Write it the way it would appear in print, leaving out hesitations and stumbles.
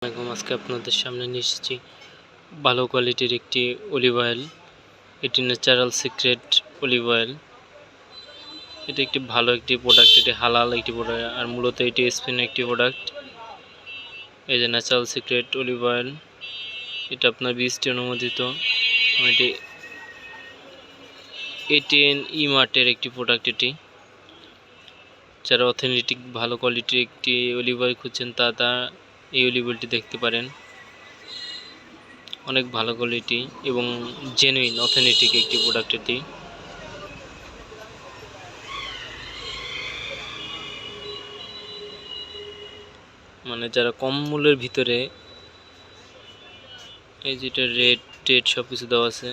আজকে আপনাদের সামনে নিয়ে এসেছি ভালো কোয়ালিটির একটি অলিভ অয়েল। এটি ন্যাচারাল সিক্রেট অলিভ অয়েল। এটি একটি ভালো একটি প্রোডাক্ট, এটি হালাল একটি প্রোডাক্ট, আর মূলত এটি স্পেন একটি প্রোডাক্ট। এই যে ন্যাচারাল সিক্রেট অলিভ অয়েল, এটা আপনার বীজটি অনুমোদিত। এটি ATN মার্টের একটি প্রোডাক্ট। এটি যারা অথেন্টিক ভালো কোয়ালিটির একটি অলিভ অয়েল খুঁজছেন তারা এই অলিভ অয়েলটি দেখতে পারেন। অনেক ভালো কোয়ালিটি এবং জেনুইন অথেন্টিক একটি প্রোডাক্ট এটি। মানে যারা কম মূল্যের ভিতরে, এই যেটা রেট সব কিছু দেওয়া আছে।